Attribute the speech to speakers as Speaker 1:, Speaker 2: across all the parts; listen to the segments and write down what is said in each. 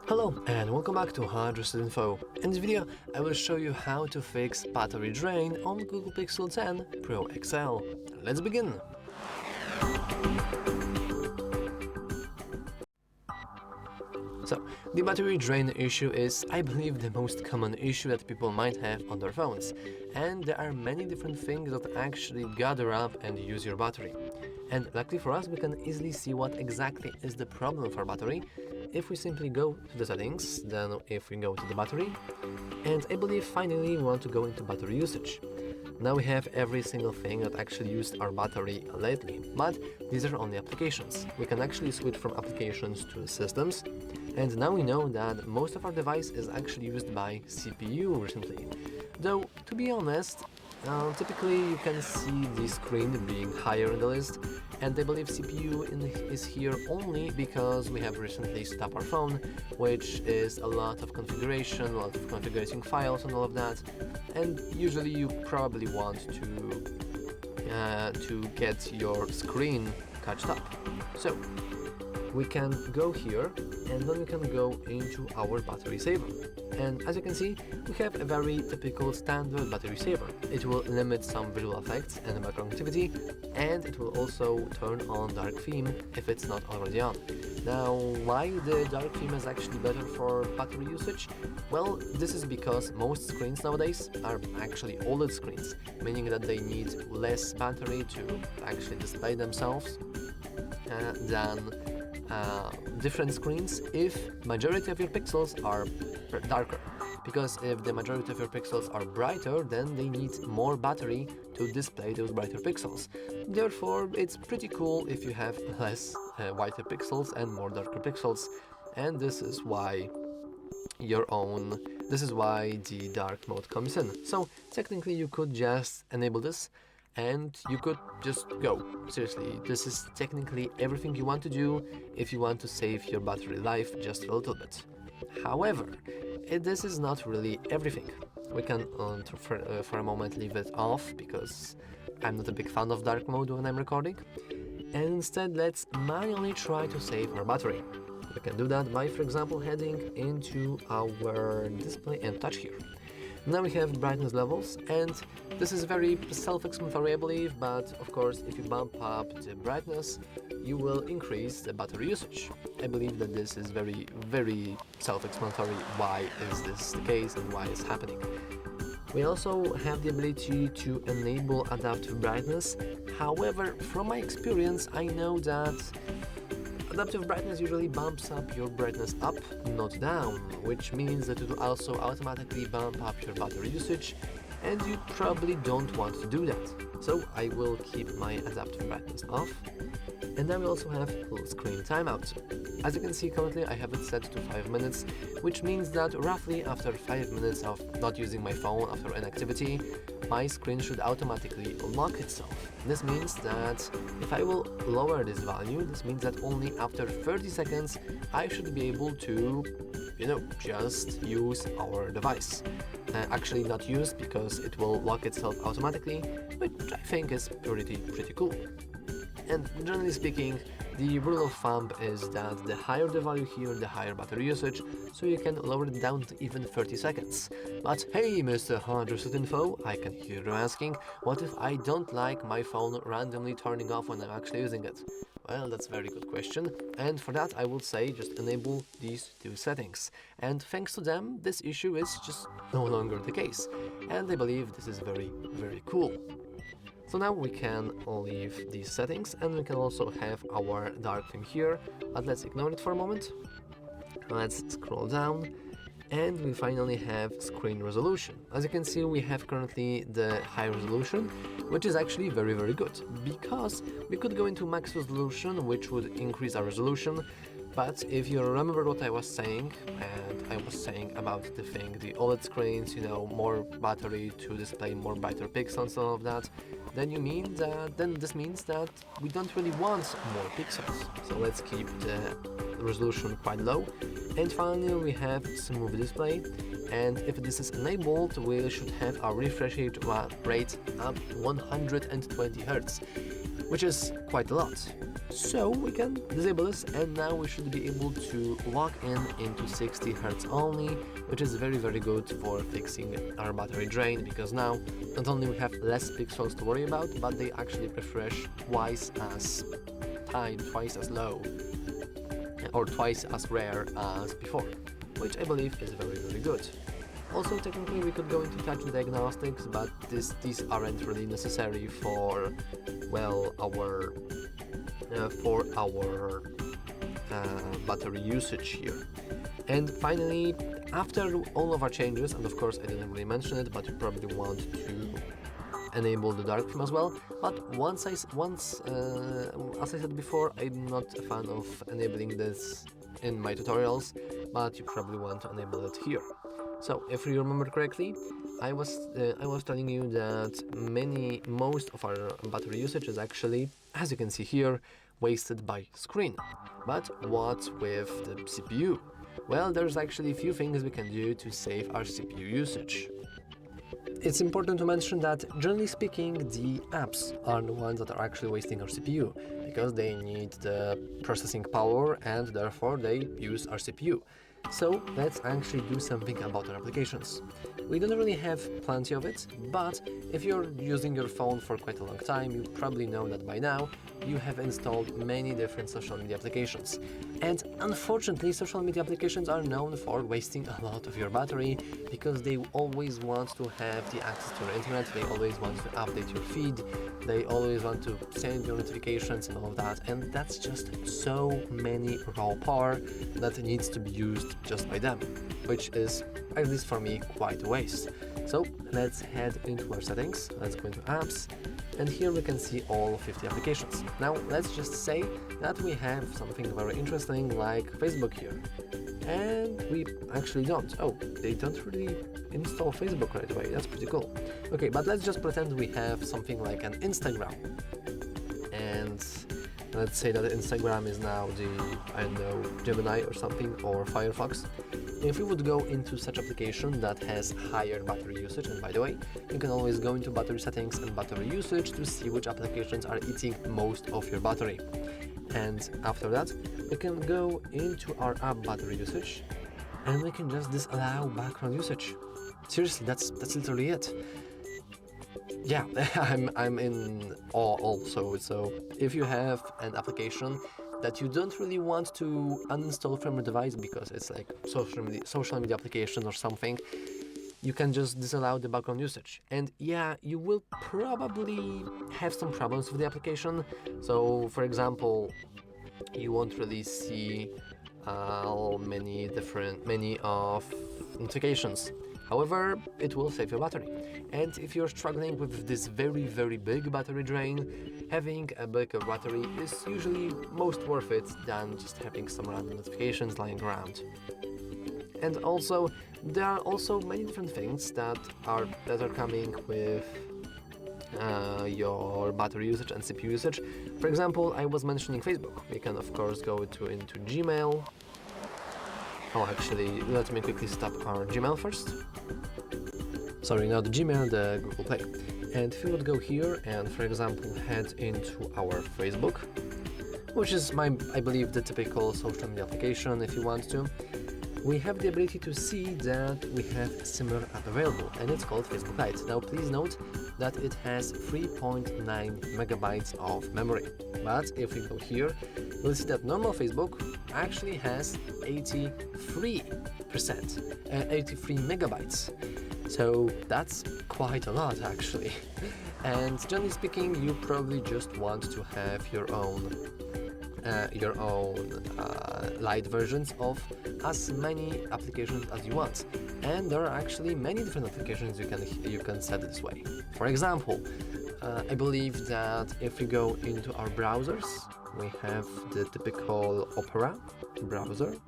Speaker 1: Hello and welcome back to hardreset.info. In this video, I will show you how to fix battery drain on Google Pixel 10 Pro XL. Let's begin! So, the battery drain issue is, I believe, the most common issue that people might have on their phones. And there are many different things that actually gather up and use your battery. And luckily for us, we can easily see what exactly is the problem for battery if we simply go to the settings, then if we go to the battery, and I believe finally we want to go into battery usage. Now we have every single thing that actually used our battery lately, but these are only applications. We can actually switch from applications to systems, and now we know that most of our device is actually used by CPU recently. Though, to be honest, typically you can see the screen being higher in the list, and I believe CPU is here only because we have recently set up our phone, which is a lot of configuration, a lot of configuring files and all of that, and usually you probably want to get your screen catched up. So we can go here and then we can go into our battery saver. And as you can see, we have a very typical standard battery saver. It will limit some visual effects and background activity, and it will also turn on dark theme if it's not already on. Now, why the dark theme is actually better for battery usage? Well, this is because most screens nowadays are actually OLED screens, meaning that they need less battery to actually display themselves than different screens if majority of your pixels are darker, because if the majority of your pixels are brighter, then they need more battery to display those brighter pixels. Therefore, it's pretty cool if you have less whiter pixels and more darker pixels, and this is why the dark mode comes in. So technically you could just enable this and you could just go. Seriously, this is technically everything you want to do if you want to save your battery life just a little bit. However, this is not really everything. We can, for a moment, leave it off because I'm not a big fan of dark mode when I'm recording. And instead, let's manually try to save our battery. We can do that by, for example, heading into our display and touch here. Now we have brightness levels, and this is very self-explanatory, I believe, but of course if you bump up the brightness, you will increase the battery usage. I believe that this is very, very self-explanatory why is this the case and why it's happening. We also have the ability to enable adaptive brightness. However, from my experience, I know that adaptive brightness usually bumps up your brightness up, not down, which means that it will also automatically bump up your battery usage, and you probably don't want to do that. So I will keep my adaptive brightness off. And then we also have full screen timeout. As you can see, currently I have it set to 5 minutes, which means that roughly after 5 minutes of not using my phone after an activity, my screen should automatically lock itself. This means that if I will lower this value, this means that only after 30 seconds I should be able to, just use our device. Actually not use because it will lock itself automatically, which I think is pretty cool. And generally speaking, the rule of thumb is that the higher the value here, the higher battery usage, so you can lower it down to even 30 seconds. But hey, Mr. hardreset.info, I can hear you asking, what if I don't like my phone randomly turning off when I'm actually using it? Well, that's a very good question, and for that I would say just enable these two settings. And thanks to them, this issue is just no longer the case. And I believe this is very, very cool. So now we can leave these settings, and we can also have our dark theme here, but let's ignore it for a moment. Let's scroll down, and we finally have screen resolution. As you can see, we have currently the high resolution, which is actually very, very good, because we could go into max resolution, which would increase our resolution. But if you remember what I was saying, and I was saying about the OLED screens, more battery to display more brighter pixels and all of that, then this means that we don't really want more pixels. So let's keep the resolution quite low. And finally we have smooth display, and if this is enabled, we should have our refresh rate up 120 Hz. which is quite a lot. So we can disable this, and now we should be able to log in into 60 Hz only, which is very good for fixing our battery drain, because now not only we have less pixels to worry about, but they actually refresh twice as low, or twice as rare as before, which I believe is very good. Also, technically we could go into touch diagnostics, but these aren't really necessary for, well, our battery usage here. And finally, after all of our changes, and of course I didn't really mention it, but you probably want to enable the dark theme as well. But as I said before, I'm not a fan of enabling this in my tutorials, but you probably want to enable it here. So if you remember correctly, I was telling you that most of our battery usage is actually, as you can see here, wasted by screen. But what with the CPU? Well, there's actually a few things we can do to save our CPU usage. It's important to mention that, generally speaking, the apps are the ones that are actually wasting our CPU, because they need the processing power and therefore they use our CPU. So let's actually do something about our applications. We don't really have plenty of it, but if you're using your phone for quite a long time, you probably know that by now you have installed many different social media applications. And unfortunately, social media applications are known for wasting a lot of your battery, because they always want to have the access to your internet, they always want to update your feed, they always want to send your notifications and all of that, and that's just so many raw power that needs to be used just by them, which is, at least for me, quite a waste. So let's head into our settings, let's go into apps, and here we can see all 50 applications. Now let's just say that we have something very interesting like Facebook here, and we actually don't. Oh, they don't really install Facebook right away, that's pretty cool. Okay, but let's just pretend we have something like an Instagram, and let's say that Instagram is now the, I don't know, Gemini or something, or Firefox. If we would go into such application that has higher battery usage, and by the way, you can always go into battery settings and battery usage to see which applications are eating most of your battery. And after that, we can go into our app battery usage, and we can just disallow background usage. Seriously, that's literally it. Yeah, I'm in awe also. So if you have an application that you don't really want to uninstall from your device because it's like social media application or something, you can just disallow the background usage. And yeah, you will probably have some problems with the application. So for example, you won't really see many of notifications. However, it will save your battery. And if you're struggling with this very big battery drain, having a bigger battery is usually most worth it than just having some random notifications lying around. And also, there are also many different things that are coming with your battery usage and CPU usage. For example, I was mentioning Facebook. We can of course go into Gmail. Oh, actually, let me quickly stop our Gmail first. Sorry, not Gmail, the Google Play. And if we would go here and, for example, head into our Facebook, which is I believe, the typical social media application if you want to, we have the ability to see that we have a similar app available, and it's called Facebook Lite. Now, please note that it has 3.9 megabytes of memory. But if we go here, we'll see that normal Facebook actually has 83 megabytes. So that's quite a lot actually. And generally speaking, you probably just want to have your own light versions of as many applications as you want, and there are actually many different applications you can set this way. For example, I believe that if we go into our browsers, we have the typical Opera browser.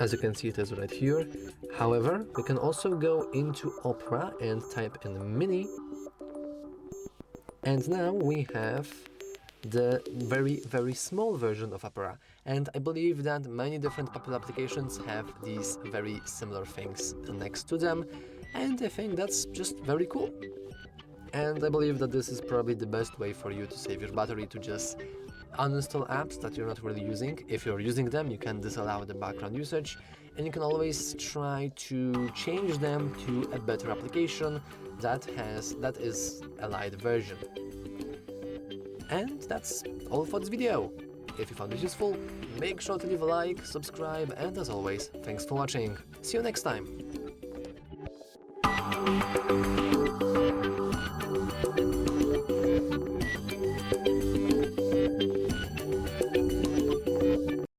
Speaker 1: As you can see, it is right here. However, we can also go into Opera and type in mini, and now we have the very small version of Opera, and I believe that many different popular applications have these very similar things next to them, and I think that's just very cool. And I believe that this is probably the best way for you to save your battery, to just uninstall apps that you're not really using. If you're using them, you can disallow the background usage, and you can always try to change them to a better application that is a light version. And that's all for this video. If you found it useful, make sure to leave a like, subscribe, and as always, thanks for watching. See you next time!